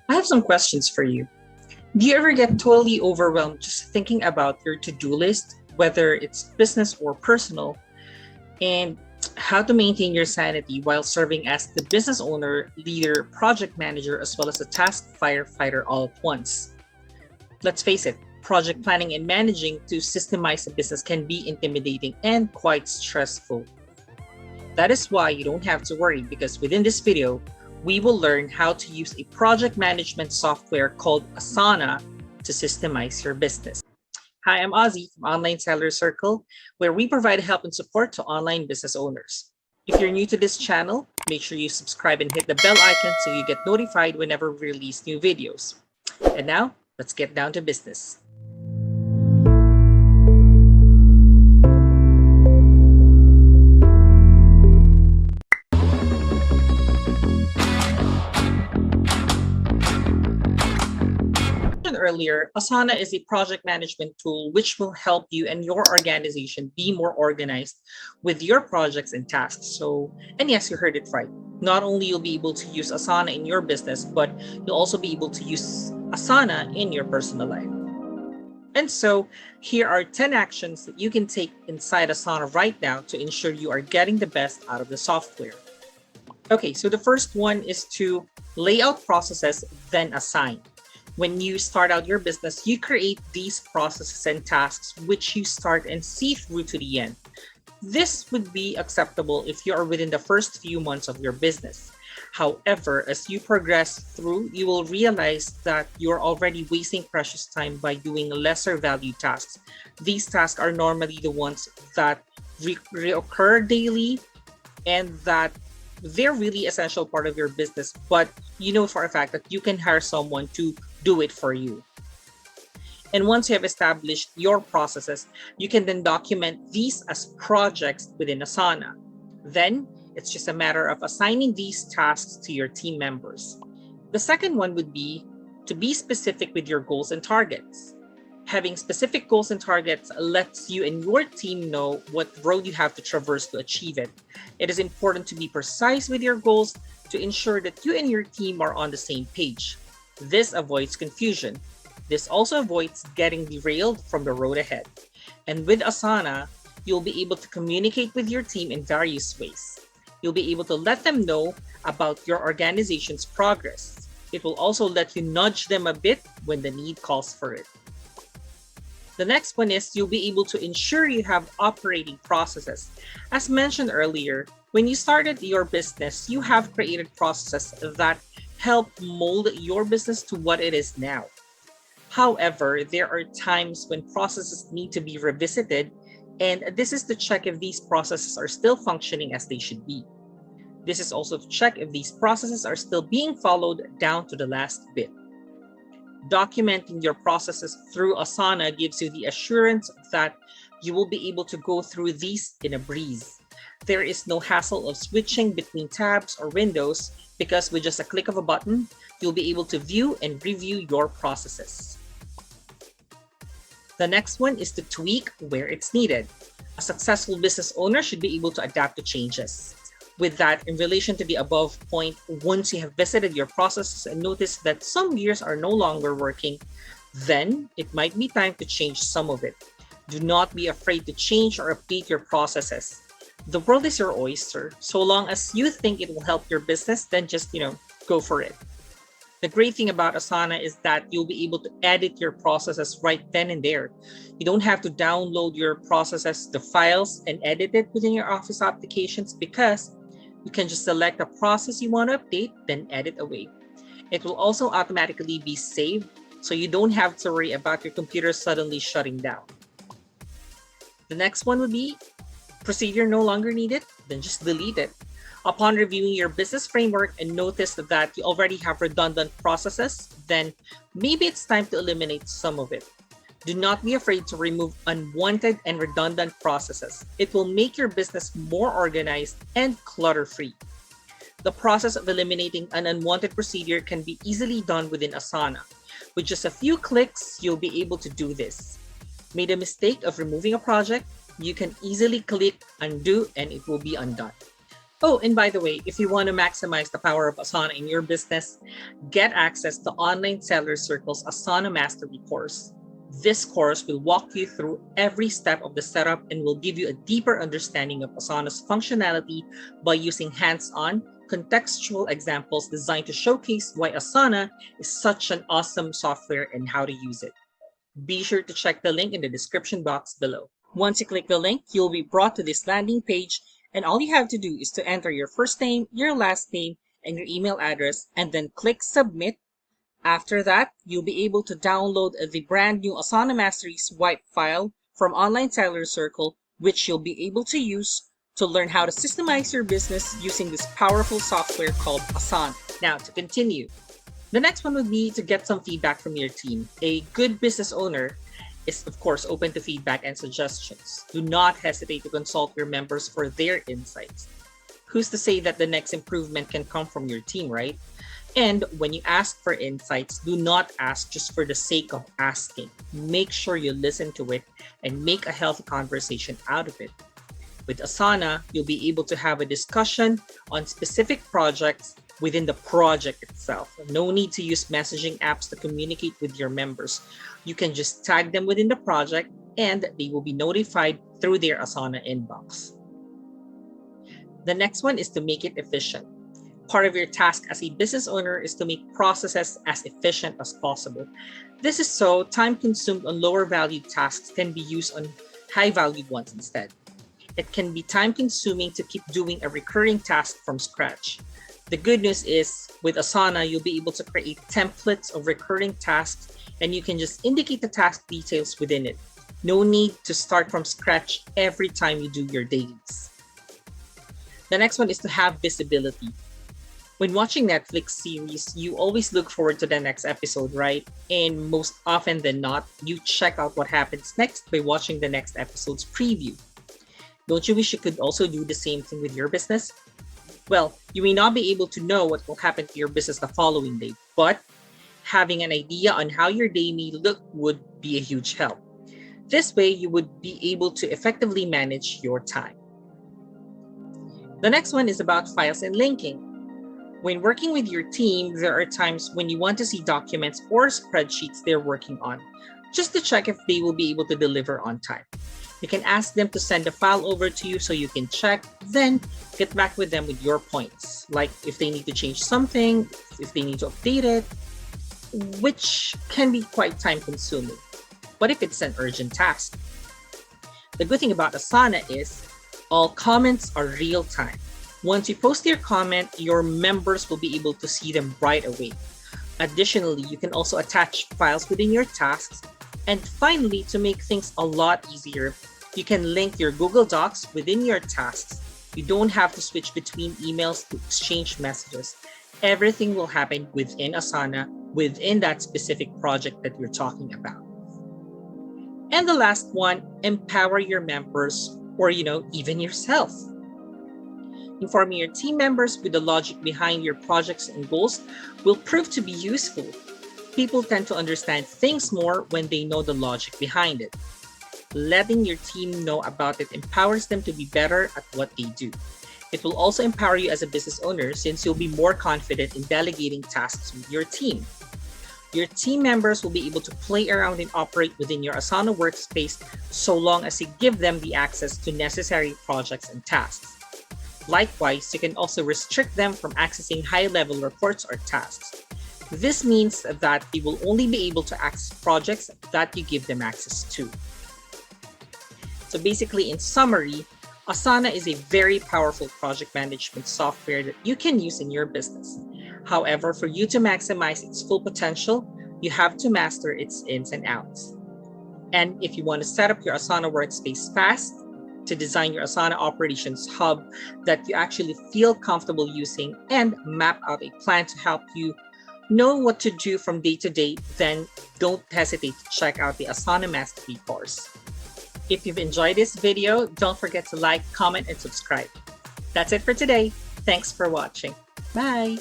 I have some questions for you. Do you ever get totally overwhelmed just thinking about your to-do list, whether it's business or personal, and how to maintain your sanity while serving as the business owner, leader, project manager, as well as a task firefighter all at once? Let's face it, project planning and managing to systemize a business can be intimidating and quite stressful. That is why you don't have to worry, because within this video, we will learn how to use a project management software called Asana to systemize your business. Hi, I'm Ozzy from Online Seller Circle, where we provide help and support to online business owners. If you're new to this channel, make sure you subscribe and hit the bell icon so you get notified whenever we release new videos. And now, let's get down to business. Earlier, Asana is a project management tool which will help you and your organization be more organized with your projects and tasks. And yes, you heard it right. Not only you'll be able to use Asana in your business, but you'll also be able to use Asana in your personal life. And so here are 10 actions that you can take inside Asana right now to ensure you are getting the best out of the software. Okay, so the first one is to lay out processes, then assign. When you start out your business, you create these processes and tasks which you start and see through to the end. This would be acceptable if you are within the first few months of your business. However, as you progress through, you will realize that you're already wasting precious time by doing lesser value tasks. These tasks are normally the ones that reoccur daily and that they're really essential part of your business, but you know for a fact that you can hire someone to do it for you. And once you have established your processes, you can then document these as projects within Asana. Then it's just a matter of assigning these tasks to your team members. The second one would be to be specific with your goals and targets. Having specific goals and targets lets you and your team know what road you have to traverse to achieve it. It is important to be precise with your goals to ensure that you and your team are on the same page. This avoids confusion. This also avoids getting derailed from the road ahead. And with Asana, you'll be able to communicate with your team in various ways. You'll be able to let them know about your organization's progress. It will also let you nudge them a bit when the need calls for it. The next one is you'll be able to ensure you have operating processes. As mentioned earlier, when you started your business, you have created processes that help mold your business to what it is now. However, there are times when processes need to be revisited, and this is to check if these processes are still functioning as they should be. This is also to check if these processes are still being followed down to the last bit. Documenting your processes through Asana gives you the assurance that you will be able to go through these in a breeze. There is no hassle of switching between tabs or windows because with just a click of a button, you'll be able to view and review your processes. The next one is to tweak where it's needed. A successful business owner should be able to adapt to changes. With that, in relation to the above point, once you have visited your processes and noticed that some gears are no longer working, then it might be time to change some of it. Do not be afraid to change or update your processes. The world is your oyster. So long as you think it will help your business, then just, go for it. The great thing about Asana is that you'll be able to edit your processes right then and there. You don't have to download your processes, the files, and edit it within your Office applications because you can just select a process you want to update, then edit away. It will also automatically be saved, so you don't have to worry about your computer suddenly shutting down. The next one would be procedure no longer needed, then just delete it. Upon reviewing your business framework and notice that you already have redundant processes, then maybe it's time to eliminate some of it. Do not be afraid to remove unwanted and redundant processes. It will make your business more organized and clutter-free. The process of eliminating an unwanted procedure can be easily done within Asana. With just a few clicks, you'll be able to do this. Made a mistake of removing a project, you can easily click undo and it will be undone. Oh, and by the way, if you want to maximize the power of Asana in your business, get access to Online Seller Circle's Asana Mastery course. This course will walk you through every step of the setup and will give you a deeper understanding of Asana's functionality by using hands-on, contextual examples designed to showcase why Asana is such an awesome software and how to use it. Be sure to check the link in the description box below. Once you click the link, you'll be brought to this landing page, and all you have to do is to enter your first name, your last name, and your email address, and then click submit. After that, you'll be able to download the brand new Asana Mastery Swipe file from Online Seller Circle, which you'll be able to use to learn how to systemize your business using this powerful software called Asana. Now, to continue, the next one would be to get some feedback from your team. A good business owner is, of course, open to feedback and suggestions. Do not hesitate to consult your members for their insights. Who's to say that the next improvement can come from your team, right? And when you ask for insights, do not ask just for the sake of asking. Make sure you listen to it and make a healthy conversation out of it. With Asana, you'll be able to have a discussion on specific projects within the project itself. No need to use messaging apps to communicate with your members. You can just tag them within the project and they will be notified through their Asana inbox. The next one is to make it efficient. Part of your task as a business owner is to make processes as efficient as possible. This is so time-consumed on lower-valued tasks can be used on high-valued ones instead. It can be time-consuming to keep doing a recurring task from scratch. The good news is, with Asana, you'll be able to create templates of recurring tasks and you can just indicate the task details within it. No need to start from scratch every time you do your dailies. The next one is to have visibility. When watching Netflix series, you always look forward to the next episode, right? And most often than not, you check out what happens next by watching the next episode's preview. Don't you wish you could also do the same thing with your business? Well, you may not be able to know what will happen to your business the following day, but having an idea on how your day may look would be a huge help. This way, you would be able to effectively manage your time. The next one is about files and linking. When working with your team, there are times when you want to see documents or spreadsheets they're working on, just to check if they will be able to deliver on time. You can ask them to send a file over to you so you can check, then get back with them with your points, like if they need to change something, if they need to update it, which can be quite time-consuming. What if it's an urgent task? The good thing about Asana is all comments are real-time. Once you post your comment, your members will be able to see them right away. Additionally, you can also attach files within your tasks. And finally, to make things a lot easier, you can link your Google Docs within your tasks. You don't have to switch between emails to exchange messages. Everything will happen within Asana, within that specific project that you're talking about. And the last one, empower your members or, even yourself. Informing your team members with the logic behind your projects and goals will prove to be useful. People tend to understand things more when they know the logic behind it. Letting your team know about it empowers them to be better at what they do. It will also empower you as a business owner since you'll be more confident in delegating tasks with your team. Your team members will be able to play around and operate within your Asana workspace so long as you give them the access to necessary projects and tasks. Likewise, you can also restrict them from accessing high-level reports or tasks. This means that they will only be able to access projects that you give them access to. So basically, in summary, Asana is a very powerful project management software that you can use in your business. However, for you to maximize its full potential, you have to master its ins and outs. And if you want to set up your Asana workspace fast, to design your Asana operations hub that you actually feel comfortable using and map out a plan to help you know what to do from day to day, then don't hesitate to check out the Asana Mastery course. If you've enjoyed this video, don't forget to like, comment, and subscribe. That's it for today. Thanks for watching. Bye!